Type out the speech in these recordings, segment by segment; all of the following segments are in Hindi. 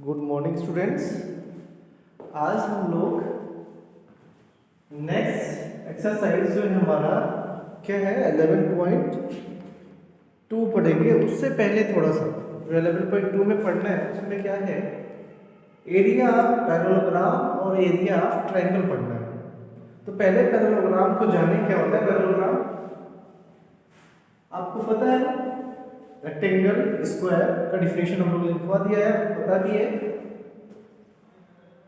Good morning students. आज हम लोग नेक्स्ट एक्सरसाइज जो है हमारा क्या है 11.2 पढ़ेंगे। उससे पहले थोड़ा सा जो 11.2 में पढ़ना है उसमें क्या है, एरिया ऑफ पैरेललोग्राम और एरिया ऑफ ट्रायंगल पढ़ना है। तो पहले पैरेललोग्राम को जाने क्या होता है। पैरेललोग्राम आपको पता है, रेक्टेंगल स्क्वायर का डिफिनेशन हम लोग लिखवा दिया है, पता भी है।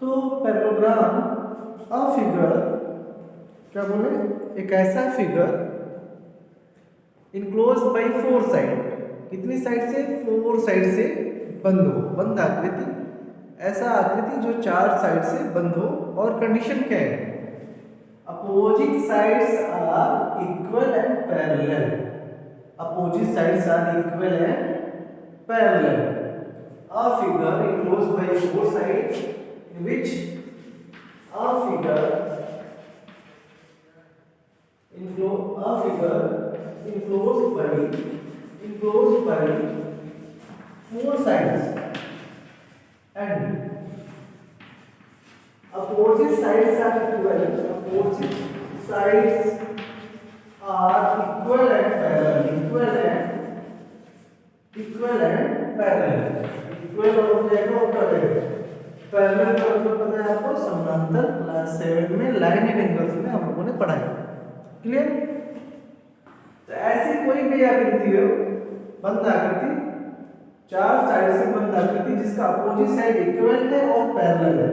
तो पैरेललोग्राम अ फिगर, क्या बोले, एक ऐसा figure enclose by four side, कितनी साइड से, फोर साइड से बंद हो, बंद आकृति, ऐसा आकृति जो चार साइड से बंद हो। और कंडीशन क्या है, opposite sides are equal and parallel, opposite sides are equal and parallel. A figure enclosed by four sides in which a figure enclosed by four sides and opposite sides are equal. Opposite sides are equal and parallel. Equal and parallel. Equal हो जाएगा और parallel. Parallel का मतलब पता है आपको, समांतर। क्लास 7 में लाइन एंड एंगल्स में हम लोगों ने पढ़ा है। क्लियर? तो ऐसी कोई भी आकृति हो, बंद आकृति, चार साइड से बंद आकृति जिसका अपोजिट साइड इक्वल है और पैरेलल है,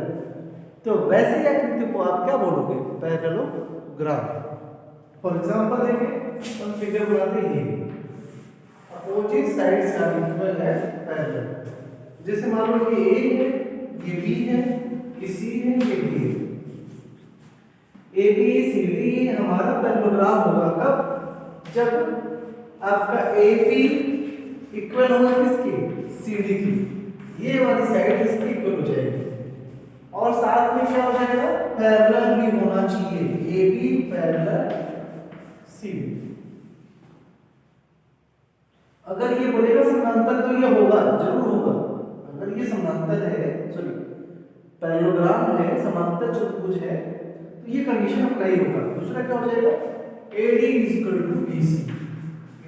तो वैसी आकृति को आप क्या बोलोगे, पैरेललोग्राम। फॉर एग्जांपल देखिए, हम फिगर बनाते हैं, अपोजिट साइड्स आर इक्वल है पैरेलल। जैसे मान लो ये ए है, ये बी है, ये सी है, ये डी है। ए बी सी डी हमारा पैरेललोग्राम होगा कब, जब आपका ए बी इक्वल होगा किसकी, सी डी की, ये वाली साइड इसकी इक्वल हो जाएगी। और साथ में क्या हो जाएगा, पैरेलल भी होना चाहिए, ए बी पैरेलल सी। अगर ये बोलेगा समांतर तो ये होगा, जरूर होगा। अगर ये समांतर है, सॉरी पैरेललोग्राम है, समांतर चतुर्भुज है, तो ये कंडीशन अप्लाई होगा। दूसरा क्या हो जाएगा, AD = BC,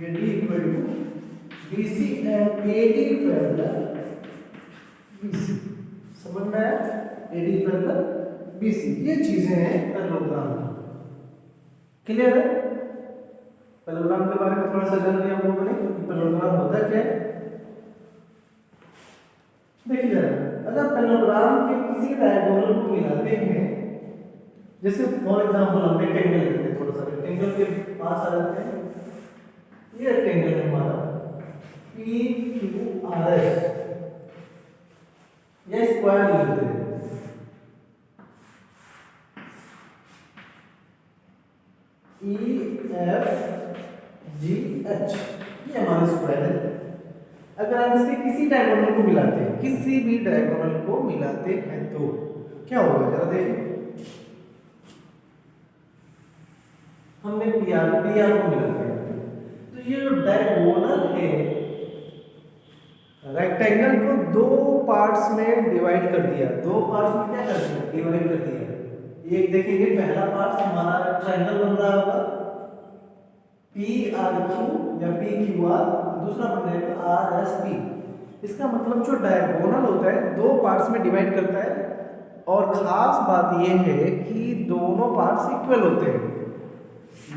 AD = BC and AD parallel BC। समझ में आया, AD पैरेलल BC, ये चीजें हैं पैरेललोग्राम की। क्लियर है? पैरेललोग्राम के बारे में थोड़ा सा जान लिया हम लोगों ने, पैरेललोग्राम होता क्या है। देखिए जरा, अगर पैरेललोग्राम के किसी डायगोनल को मिलाते हैं, जैसे फॉर एग्जांपल हम रेक्टेंगल लेते हैं, थोड़ा सा रेक्टेंगल के पास आ जाते हैं। ये रेक्टेंगल है हमारा PQRS, ये स्क्वायर लेते हैं, EFGH, ये हमारा स्क्वायर है। अगर हम इसके किसी डायगोनल को मिलाते हैं, किसी भी डायगोनल को मिलाते हैं तो क्या होगा, जरा देखिए। हमने PR को मिलाते हैं, तो ये जो डायगोनल है, रेक्टेंगल को दो पार्ट्स में डिवाइड कर दिया। दो पार्ट्स में क्या कर दिया, डिवाइड कर दिया। एक देखेंगे, पहला पार्ट हमारा ट्रायंगल बन रहा होगा PRQ या PQR, दूसरा बन जाएगा RSP। इसका मतलब जो डायगोनल होता है दो पार्ट्स में डिवाइड करता है, और खास बात यह है कि दोनों पार्ट्स इक्वल होते हैं।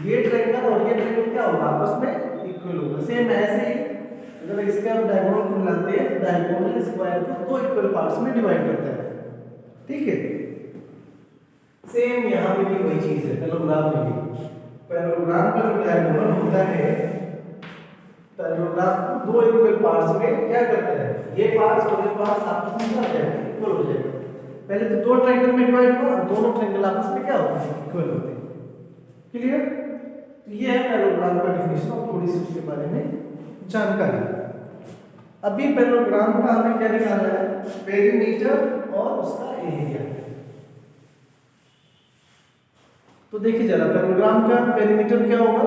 ये ट्रायंगल और ये ट्रायंगल क्या होगा, आपस में इक्वल होगा। सेम ऐसे ही अगर इसके हम डायगोनल को मिलाते हैं तो डायगोनल स्क्वायर को दो इक्वल पार्ट्स में डिवाइड करता है। ठीक है, सेम यहाँ पे भी वही चीज है पैरेललोग्राम में भी। पैरेललोग्राम का जो डायगोनल होता है, पैरेललोग्राम को दो इक्वल पार्ट्स में क्या करता है, ये पार्ट्स और ये पार्ट्स आपस में क्या हो जाएगा, इक्वल हो जाएगा। पहले तो दो ट्रायंगल में डिवाइड हुआ, दोनों ट्रायंगल आपस में क्या होते हैं, इक्वल होते हैं। क्लियर? तो ये है पैरेललोग्राम का डेफिनेशन और थोड़ी सी उसके बारे में जानकारी। अभी पैरेललोग्राम का हमें क्या निकालना है, पेरीमीटर और उसका एरिया। तो देखिए जरा, पैरेललोग्राम का पेरीमीटर क्या होगा,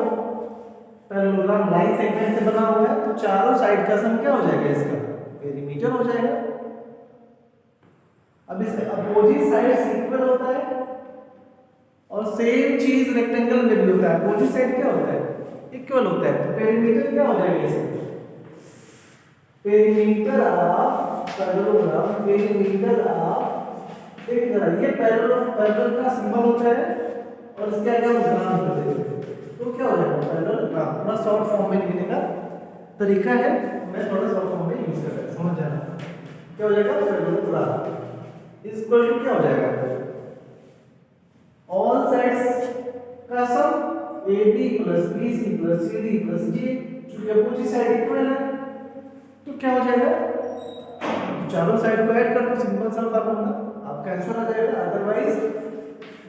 पैरेललोग्राम लाइन सेगमेंट से बना हुआ है, तो चारों साइड का सम क्या हो जाएगा, इसका पेरीमीटर हो जाएगा। अब इसके अपोजिट साइड इक्वल होता है और सेम चीज रेक्टेंगल में भी होता है। अपोजिट साइड क्या होता है? इक्वल होता है। तो पेरीमीटर क्या हो जाएगा इसमें? Perimeter of parallelogram, perimeter of, देखिए जरा ये पैरेलल का सिंबल होता है और इसके आगे हम ग्राम कर देते हैं तो क्या हो जाएगा? पैरेललोग्राम। थोड़ा शॉर्ट फॉर्म में लिखने का तरीका है, मैं थोड़ा शॉर्ट फॉर्म में यूज कर रहा हूं, समझ जाना। क्या हो जाएगा? पैरेललोग्राम इक्वल टू क्या हो जाएगा? ऑल साइड्स का सम AB plus BC plus CD plus D, चूंकि अपोजिट साइड इक्वल है तो क्या हो जाएगा? चारों साइड को ऐड कर दो, सिंपल सा फार्मूला, आपका आंसर आ जाएगा। अदरवाइज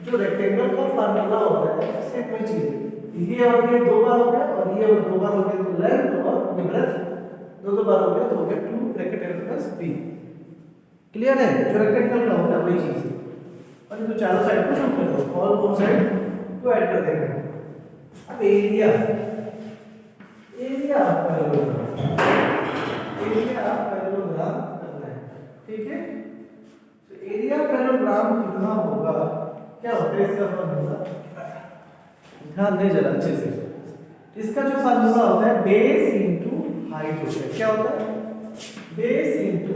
जो रेक्टेंगल का फार्मूला होता है सेम वही चीज है, ये और ये दो बार हो गया और ये और दो बार हो गया तो लेंथ और ये ब्रेड्थ दो बार हो गया तो हो गया 2 bracket L plus B। Clear है? जो रेक्टेंगल का होता है वही चीज है। और ये तो चारों साइड को सम कर दो, ऑल फोर साइड को ऐड कर देंगे। अब एरिया पैरेललोग्राम करना है, ठीक है? तो एरिया पैरेललोग्राम कितना होगा, क्या होता है इसका फार्मूला? ध्यान दें जरा अच्छे से। इसका जो फार्मूला होता है बेस इनटू हाइट होता है। क्या होता है? बेस इनटू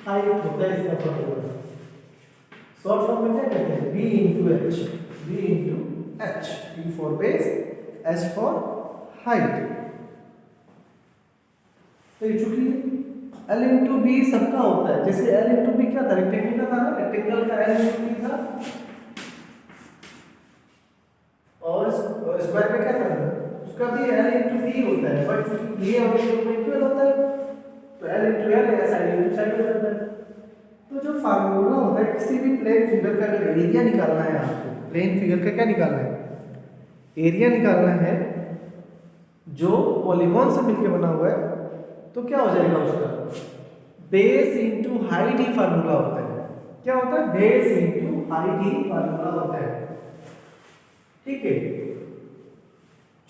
हाइट होता है इसका फार्मूला। शॉर्ट फॉर्म में क्या कहते हैं? b into h, b into h, b for base, h for height. तो चूंकि L इंटू बी सबका होता है, जैसे L इंटू बी क्या था? रेक्टेंगल का था ना, रेक्टेंगल का L इंटू बी था और स्क्वायर का क्या था? उसका भी L इंटू बी होता है, बट चूंकि ये और ये इक्वल होता है तो L इंटू L या साइड इंटू साइड हो जाता है। तो जो फार्मूला होता है किसी भी प्लेन फिगर का अगर एरिया निकालना है आपको, प्लेन फिगर का क्या निकालना है? एरिया निकालना है जो पॉलीगॉन से मिलकर बना हुआ है, तो क्या हो जाएगा उसका? बेस इनटू हाइट ही फार्मूला होता है। क्या होता है? बेस इनटू हाइट ही फार्मूला होता है, ठीक है?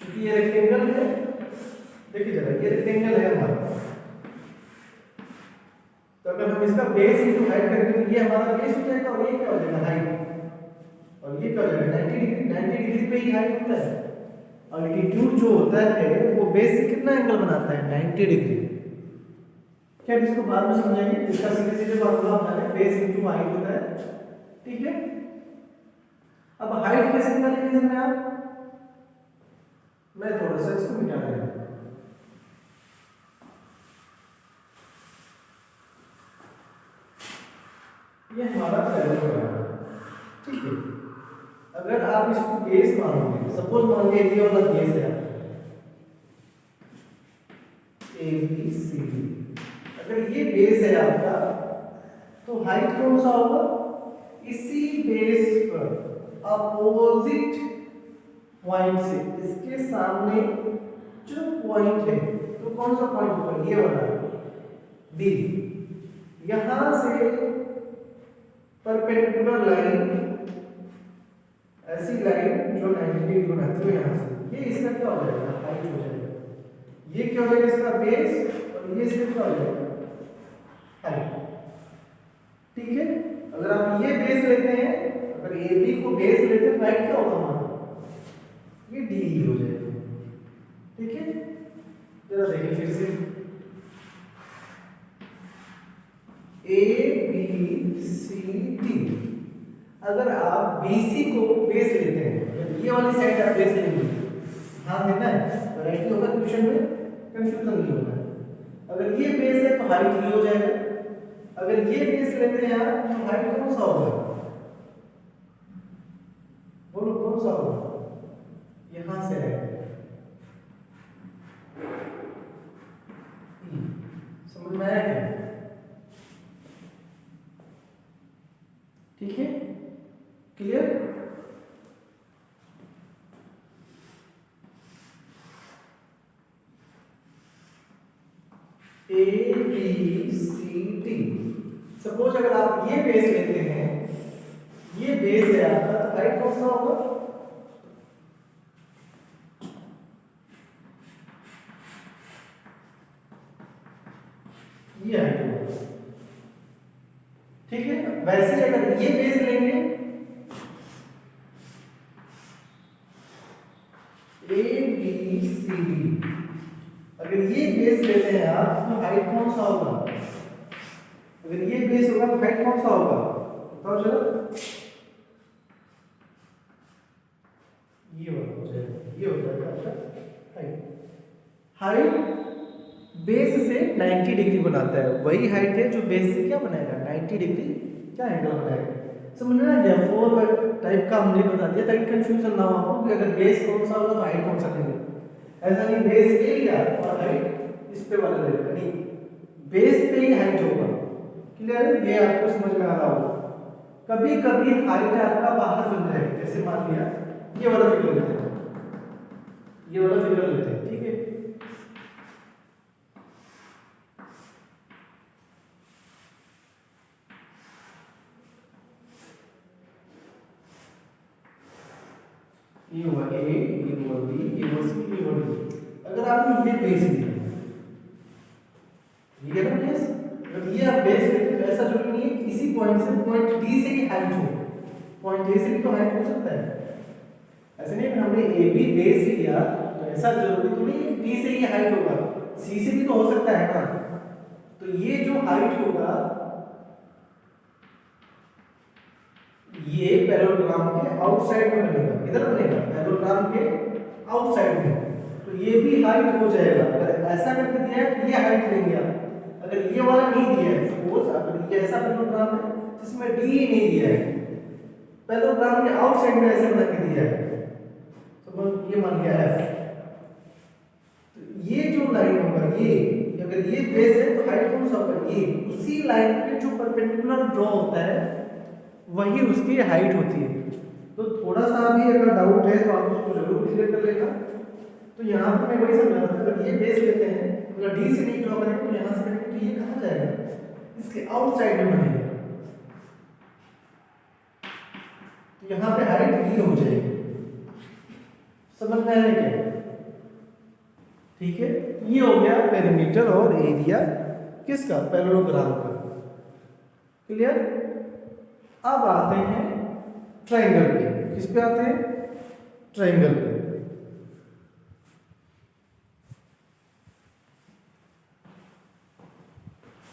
चूंकि ये रेक्टेंगल है, देखिए जरा ये रेक्टेंगल है हमारा, तो अगर हम इसका बेस इनटू हाइट करेंगे तो ये हमारा बेस हो जाएगा और ये क्या हो जाएगा? हाइट। और ये क्या हो जाएगा? 90 डिग्री। 90 डिग्री पे ही हाइट होता है। अल्टीट्यूड जो होता है वो बेस से कितना एंगल बनाता है? 90 डिग्री। क्या इसको बाद में समझेंगे, इसका सीधे सीधे फार्मूला बना लें, बेस इनटू हाइट होता है, ठीक है? अब हाइट कैसे निकालेंगे इसमें आप? मैं थोड़ा सा इसको मिटा देता हूं। ये हमारा पैरेललोग्राम, ठीक है? अगर आप इसको बेस मानोगे, सपोज मान लीजिए ये वाला बेस है ABCD, अगर ये बेस है आपका तो हाइट कौन सा होगा? इसी बेस पर अपोजिट पॉइंट से इसके सामने जो पॉइंट है तो कौन सा पॉइंट होगा? ये वाला D। यहां से परपेंडिकुलर लाइन, ऐसी लाइन जो 90 डिग्री बनाती है यहां से, ये इसका क्या हो जाएगा? हाइट हो जाएगा। ये क्या हो जाएगा? इसका बेस, और ये इसका क्या हो जाएगा? हाइट, ठीक है? अगर आप ये बेस लेते हैं, अगर AB को बेस लेते हैं, हाइट क्या होगा हमारा? ये DE हो जाएगा, ठीक है? जरा देखिए फिर से, ABCD, अगर आप BC को बेस लेते हैं, ये वाली साइड आप बेस लेंगे, ध्यान देना है, वैरायटी होगा क्वेश्चन में, कंफ्यूजन नहीं होगा। अगर ये बेस है तो हाइट ये हो जाएगा, अगर ये बेस लेते हैं आप तो हाइट कौन सा होगा? बोलो कौन सा होगा? यहां से है, समझ में आया क्या? ठीक है, क्लियर? ABCD, सपोज अगर आप ये बेस लेते हैं, ये बेस है आपका, तो हाइट कौन सा होगा? ये हाइट होगा, ठीक है। वैसे अगर ये बेस लेंगे ए बी सी डी, अगर ये बेस लेते हैं आप तो हाइट कौन सा होगा? अगर ये बेस होगा तो हाइट कौन सा होगा बताओ जरा। ये हो जाएगा आपका हाइट बेस से 90 डिग्री बनाता है, वही हाइट है जो बेस से क्या बनाएगा 90 डिग्री क्या एंगल बनाएगा। समझ में आ गया? 4 टाइप का हमने बता दिया ताकि कंफ्यूजन ना हो आपको कि अगर बेस कौन सा होगा तो हाइट कौन सा लेंगे। ऐसा नहीं बेस ले लिया और हाइट इस पे वाला ले लेगा, नहीं, बेस पे ही हाइट होगा। क्लियर है? ये आपको समझ में आ रहा होगा। कभी कभी हाइट आपका बाहर बन जाएगा, जैसे मान लिया ये वाला फिगर लेते हैं, ये वाला फिगर लेते हैं, ठीक है। ये हुआ ए, ये हुआ बी, ये हुआ सी, ये हुआ डी। अगर आपने ये बेस लिया, ये है ना बेस, अगर ये आप बेस लेते तो ऐसा जरूरी नहीं है कि इसी पॉइंट से पॉइंट डी से ही हाइट हो, पॉइंट ए से भी तो हाइट हो सकता है। ऐसे नहीं कि हमने ए बी बेस लिया तो ऐसा जरूरी तो नहीं है कि डी से ही हाइट होगा, सी से भी तो हो सकता है ना। तो ये जो हाइट होगा ये पैरेललोग्राम के आउटसाइड में बनेगा, किधर बनेगा पैरेललोग्राम के आउटसाइड में, तो ये भी हाइट हो जाएगा। अगर ऐसा करके दिया है तो ये हाइट लेंगे आप, अगर ये वाला नहीं दिया है सपोज अगर ये ऐसा पैरेललोग्राम है जिसमें डी नहीं दिया है, पैरेललोग्राम के आउटसाइड में ऐसे बना के दिया है, सपोज ये मान लिया एफ, तो ये जो लाइन होगा ये अगर ये बेस है तो हाइट कौन सा होगा ये, उसी लाइन पे जो परपेंडिकुलर ड्रॉ होता है वही उसकी हाइट होती है। तो थोड़ा सा भी अगर डाउट है तो आप उसको जरूर क्लियर कर लेना। तो यहाँ पर मैं वही समझा रहा था, अगर ये बेस लेते हैं अगर डी से नहीं ड्रॉ करेंगे तो यहाँ से करेंगे तो ये कहाँ जाएगा, इसके आउटसाइड में बनेगा, तो यहाँ पे हाइट ये हो जाएगी। समझ में आया क्या? ठीक है, ये हो गया पेरीमीटर और एरिया किसका पैरेललोग्राम का। क्लियर? अब आते हैं ट्रायंगल पे। किस पे आते हैं? ट्रायंगल पे।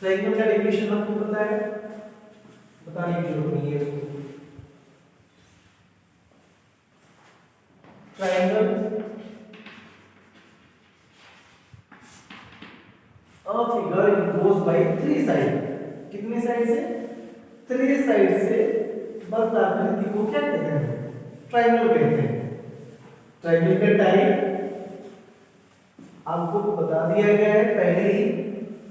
ट्रायंगल का डेफिनेशन आपको पता है, बताने की जरूरत नहीं है। Triangle a figure enclosed by 3 side, कितनी साइड से? 3 साइड से बस आकृति को क्या कहते हैं? ट्रायंगल कहते हैं। ट्रायंगल का टाइप आपको बता दिया गया है पहले ही,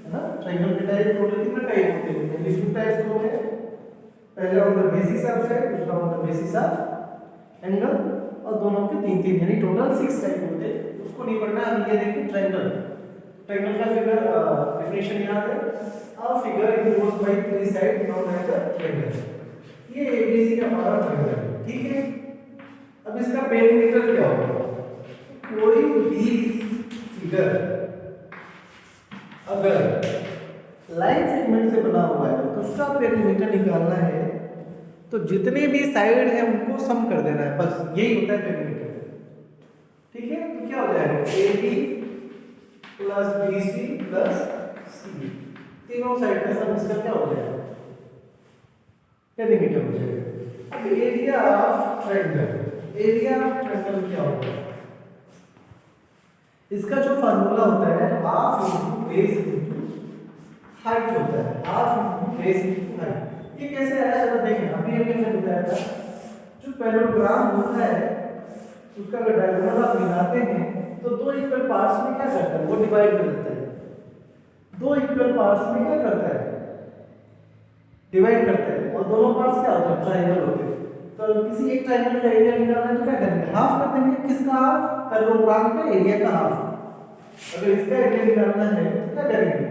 है ना। ट्रायंगल के टाइप टोटल कितने टाइप होते हैं? पहले 2 टाइप्स होते हैं, पहला on the basis of side, दूसरा on the basis of angle, और दोनों के 3 यानी टोटल 6 टाइप होते हैं। उसको नहीं पढ़ना, हम ये देखिए ट्रायंगल। ट्रायंगल का फिगर डेफिनेशन याद है, a figure enclosed by 3 side known as a triangle. ये एबीसी का हमारा ट्रायंगल है, ठीक है। अब इसका पेरीमीटर क्या होगा? कोई भी फिगर अगर लाइन सेगमेंट से बना हुआ है तो उसका पेरीमीटर निकालना है तो जितने भी साइड है उनको सम कर देना है, बस यही होता है पेरीमीटर। ठीक है, तो क्या हो जाएगा? A B plus B C plus C, तीनों साइड का सम इसका क्या हो जाएगा? पेरीमीटर हो जाएगा। अब area of triangle, area of triangle क्या होगा? इसका जो फार्मूला होता है half into base into height होता है, half into base into height. ये कैसे आया जरा देखें। अभी हमने बताया था जो पैरेललोग्राम होता है उसका अगर डायगोनल आप मिलाते हैं तो 2 इक्वल पार्ट्स में क्या करता है? वो डिवाइड कर देता है। 2 इक्वल पार्ट्स में क्या करता है? डिवाइड करता है, और दोनों पार्ट्स क्या होते हैं? ट्रायंगल होते हैं। तो किसी एक ट्रायंगल का एरिया निकालना है तो क्या करेंगे? हाफ कर देंगे। किसका हाफ? पैरेललोग्राम के एरिया का हाफ। अगर इसका एरिया निकालना है तो क्या करेंगे?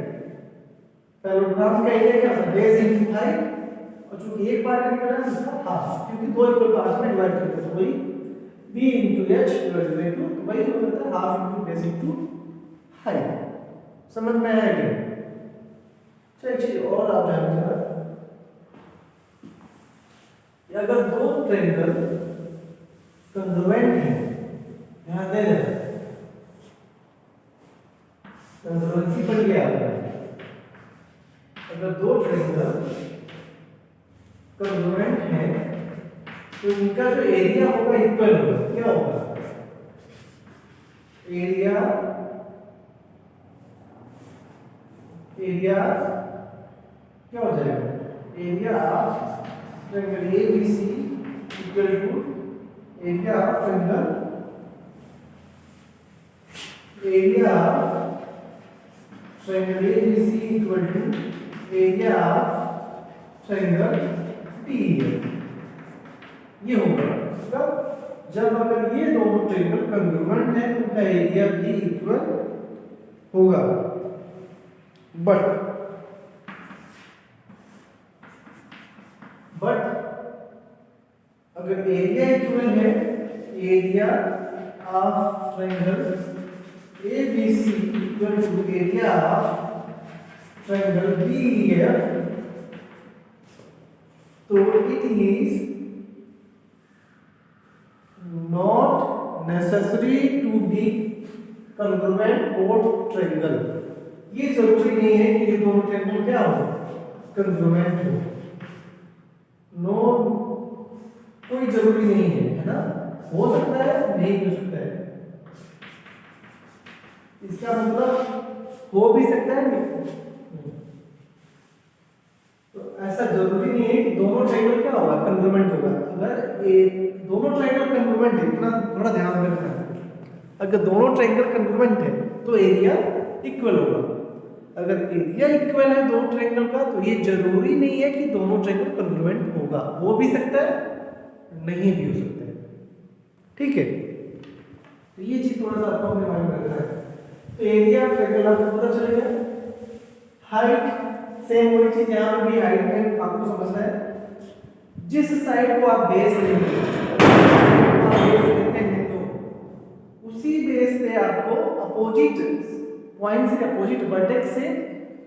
पैरेललोग्राम का एरिया क्या होता है? बेस इनटू हाइट, और चूंकि एक पार्ट निकालना है उसका हाफ, क्योंकि 2 इक्वल पार्ट्स में डिवाइड करते हैं तो वही b into h divided by 2, तो वही हो जाता है half into base into height. समझ में आया क्या? चलिए और आप जानिए जरा कि अगर दो ट्रायंगल कंग्रुएंट है, ध्यान दे रहे कंग्रुएंसी पढ़ लिया आपने, अगर दो ट्रायंगल कंग्रुएंट है तो इनका जो एरिया होगा इक्वल होगा। क्या होगा? एरिया क्या हो जाएगा? Area of triangle ABC equal to area of triangle ABC equal to area of triangle TEF। ये होगा जब अगर ये दोनों ट्रायंगल कंग्रुएंट है तो उनका एरिया भी इक्वल होगा। बट अगर एरिया इक्वल है, area of triangle ABC equal to area of triangle DEF, तो it is not necessary to be congruent both triangle. ये जरूरी नहीं है कि ये दोनों ट्रायंगल क्या हो, कंग्रुएंट हो। नो, कोई जरूरी नहीं है ना, हो सकता है, नहीं हो सकता है। इसका मतलब हो भी सकता है नहीं। तो ऐसा जरूरी नहीं है कि दोनों ट्रायंगल क्या होगा, कंग्रुएंट होगा। अगर दोनों ट्रायंगल कंग्रुएंट है, इतना थोड़ा ध्यान रखना है, अगर दोनों ट्रायंगल कंग्रुएंट है तो एरिया इक्वल होगा। अगर एरिया इक्वल है दो ट्रायंगल का तो ये जरूरी नहीं है कि दोनों ट्रायंगल कंग्रुएंट होगा, हो भी सकता है, नहीं भी हो सकता है। ठीक है, तो ये चीज थोड़ा सा आपको अपने माइंड में रखना है। तो एरिया ऑफ ट्रायंगल आपको पता चल गया। हाइट सेम वही चीज, यहां भी हाइट में आपको समझना है जिस साइड को आप बेस लेंगे तो उसी बेस पे आपको अपोजिट पॉइंट से, अपोजिट वर्टेक्स से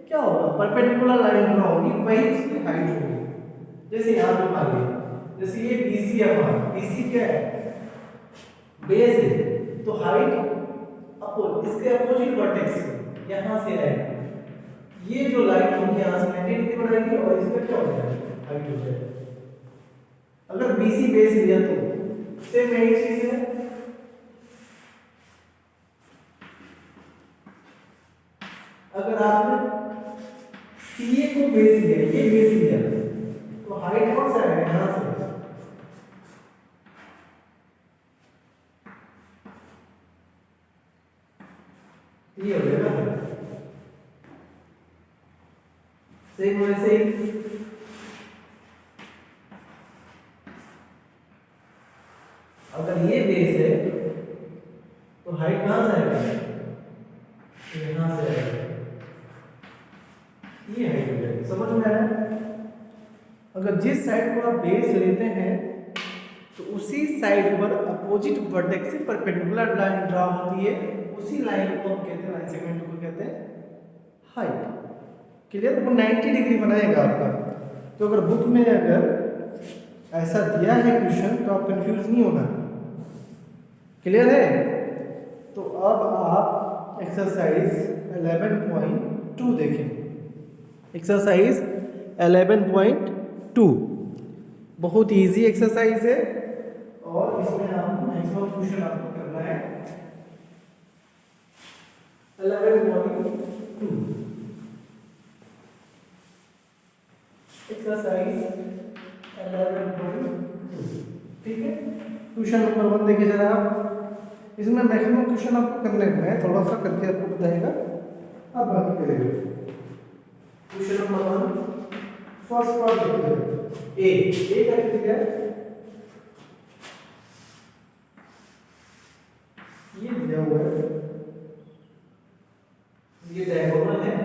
क्या होगा, परपेंडिकुलर लाइन ड्रा होगी, वही उसकी हाइट होगी। जैसे यहां पे मान लीजिए, जैसे ये BC है, BC क्या है, बेस है, तो हाइट इसके अपोजिट वर्टेक्स यहां से आएगी, ये जो लाइन होगी यहां से 90 डिग्री बनाएगी और इसका क्या हो जाएगा, हाइट हो जाएगा। अगर BC बेस लिया तो सेम यही चीज है। अगर आपने CA को बेस लिया, ये बेस लिया, तो हाइट कौन सा है, यहां से ये हो जाएगा। सेम वैसे ही अगर ये बेस है तो हाइट कहां से आएगा, यहां से आएगा, ये हाइट हो जाएगी। समझ में आया? अगर जिस साइड को आप बेस लेते हैं तो उसी साइड पर अपोजिट वर्टेक्स से परपेंडिकुलर लाइन ड्रा होती है, उसी लाइन को हम कहते हैं, लाइन सेगमेंट को कहते हैं हाइट। क्लियर? वो 90 डिग्री बनाएगा आपका। तो अगर बुक में अगर ऐसा दिया है क्वेश्चन तो आप कंफ्यूज नहीं होना। क्लियर है? तो अब आप एक्सरसाइज 11.2 देखें। एक्सरसाइज 11.2 बहुत इजी एक्सरसाइज है और इसमें आपको मैक्सिमम क्वेश्चन आपको करना है। 11.2 एक्सरसाइज 11.2, ठीक है। क्वेश्चन नंबर 1 देखिए जरा आप, इसमें मैक्सिमम क्वेश्चन आपको करने हैं, मैं थोड़ा सा करके आपको बताएगा, आप बाकी करेंगे। क्वेश्चन नंबर 1 फर्स्ट पार्ट देखिए, ए का कितना है, ये दिया हुआ है, ये डायगोनल है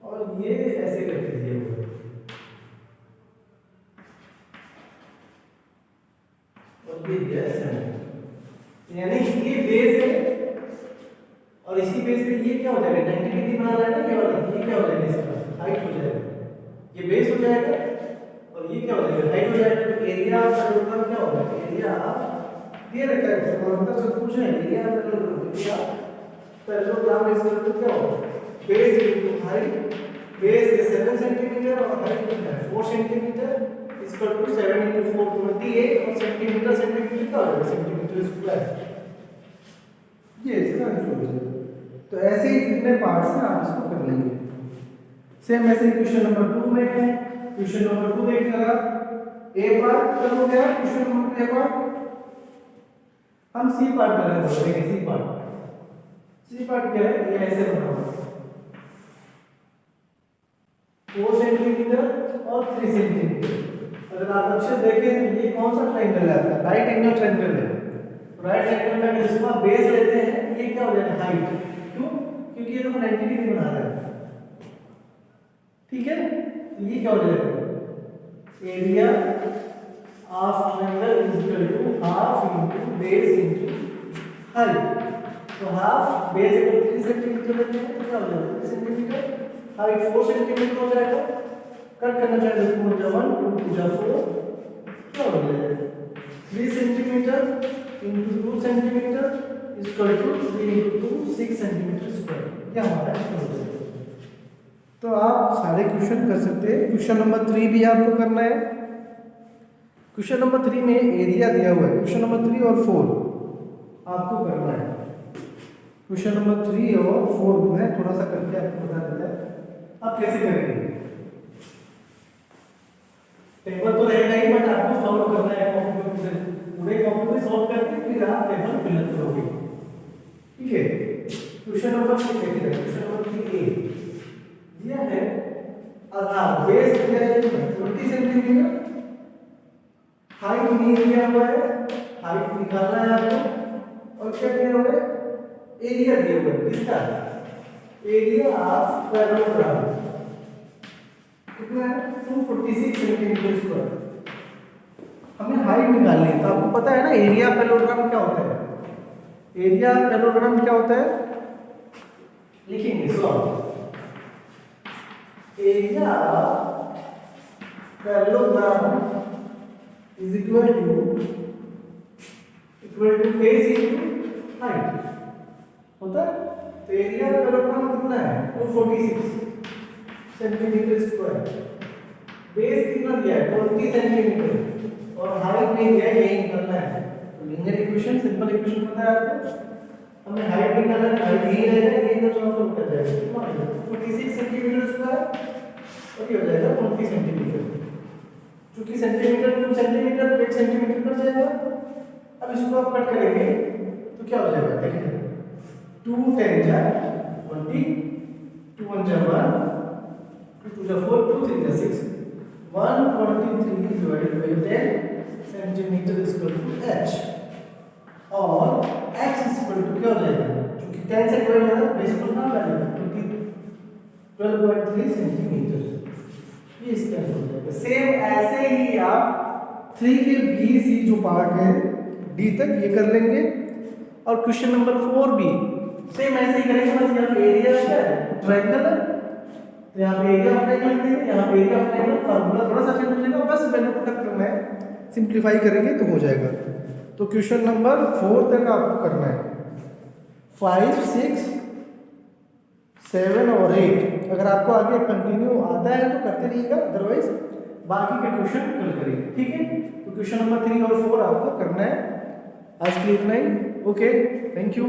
और ये ऐसे करके दिया हुआ है, और ये दिया है, यानी ये बेस है और इसी बेस पे ये क्या हो जाएगा, 90 डिग्री बना रहा है ना, ये क्या हो जाएगा, इसका हाइट हो जाएगा, ये बेस हो जाएगा और ये क्या हो जाएगा, हाइट हो जाएगा। तो एरिया पैरेललोग्राम क्या होगा, एरिया दिए रखा है समांतर चतुर्भुज है, area parallelogram is equal to क्या होगा, base into height. Base is 7 centimetre और हाइट कितना है 4 centimetre is equal to 7 into 4 28 और सेंटीमीटर सेंटीमीटर क्या होगा, सेंटीमीटर स्क्वायर। ये इसका आंसर हो जाएगा। तो ऐसे ही कितने पार्ट्स हैं आप इसको कर लेंगे। सेम ऐसे क्वेश्चन नंबर 2 में है। क्वेश्चन नंबर 2 देखिएगा, ए पार्ट कर हो गया, क्वेश्चन नंबर ए पार्ट हम सी पार्ट कर रहे हैं। देखिए सी पार्ट, सी पार्ट क्या है, ये ऐसे बना हुआ 4 सेंटीमीटर और 3 सेंटीमीटर। अगर आप अच्छे देखें तो ये कौन सा ट्रायंगल है, आपका राइट एंगल ट्रायंगल है। राइट एंगल का जिसमें आप बेस लेते हैं ये क्या हो जाएगा, हाइट। क्यों, क्योंकि ये तो 90 डिग्री बना रहा है, ठीक है। तो ये क्या हो जाएगा, area of triangle is equal to half into base into height. तो हाफ बेस अगर 3 सेंटीमीटर लेते हैं तो क्या हो जाएगा 3 सेंटीमीटर, हाइट 4 सेंटीमीटर हो जाएगा। कट करना चाहिए तो 1 2 4 क्या हो जाएगा 3 centimetre into 2 centimetre is equal to 3 into 2 6 centimetre square. क्या हमारा आंसर हो जाएगा। तो आप सारे क्वेश्चन कर सकते हैं। क्वेश्चन नंबर 3 भी आपको करना है। क्वेश्चन नंबर 3 में एरिया दिया हुआ है। क्वेश्चन नंबर 3 और 4 आपको करना है। क्वेश्चन नंबर 3 और 4 जो है थोड़ा सा करके आपको बता देता है आप कैसे करेंगे। टेबल तो रहेगा ही बट आपको सॉल्व करना है कॉपी से, पूरे कॉपी में सॉल्व करके फिर आप टेबल फिल करोगे, ठीक है। क्वेश्चन नंबर 3 देखिए, क्वेश्चन नंबर 3 दिया है आधार बेस दिया है 20 सेंटीमीटर, हाइट नहीं दिया हुआ है, हाइट निकालना है आपको, और क्या दिया हुआ है एरिया दिया हुआ है। किसका, एरिया ऑफ पैरेललोग्राम कितना है 246 सेंटीमीटर स्क्वायर। हमें हाइट निकालनी है। तो आपको पता है ना एरिया पैरेललोग्राम क्या होता है, एरिया पैरेललोग्राम क्या होता है, लिखेंगे solve. Area parallelogram is equal to base into height होता है। तो एरिया पैरेललोग्राम कितना है 246 सेंटीमीटर स्क्वायर, बेस कितना दिया है 20 सेंटीमीटर और हाइट नहीं दिया है, यही निकालना है। तो लीनियर इक्वेशन, सिंपल इक्वेशन पता है आपको, हमें हाइट निकालना है, हाइट यही रहेगा, ये तो ट्रांसफर कर जाएगा 46 सेंटीमीटर स्क्वायर और ये हो जाएगा 20 सेंटीमीटर। क्योंकि सेंटीमीटर 2 सेंटीमीटर 1 सेंटीमीटर पर जाएगा। अब इसको आप कट करेंगे तो क्या हो जाएगा, देखिए 2 10 जा 20, 2 1 जा 1, 2 जा 4, 2 3 जा 6, 123 divided by 10 centimetre is equal to h, और x इज इक्वल टू क्या हो जाएगा, क्योंकि 10 से डिवाइड हो रहा है बेस को ना लगेगा, क्योंकि 12.3 सेंटीमीटर। ये इसका आंसर हो जाएगा। सेम ऐसे ही आप 3 के बी सी जो पार्ट है डी तक ये कर लेंगे। और क्वेश्चन नंबर 4 भी सेम ऐसे ही करेंगे, बस यहाँ पे एरिया है ट्रायंगल है, तो यहाँ पे एरिया ऑफ ट्रायंगल लिखेंगे, यहाँ पे एरिया ऑफ ट्रायंगल फार्मूला थोड़ा सा चेंज हो जाएगा, बस वैल्यू पुट करना है, सिंपलीफाई करेंगे तो हो जाएगा। तो क्वेश्चन नंबर 4 तक आपको करना है, 5 6 7 और 8। अगर आपको आगे कंटिन्यू आता है तो करते रहिएगा, अदरवाइज बाकी के क्वेश्चन कल करिए, ठीक है। तो क्वेश्चन नंबर 3 और 4 आपको करना है। आज के लिए इतना ही, ओके, थैंक यू।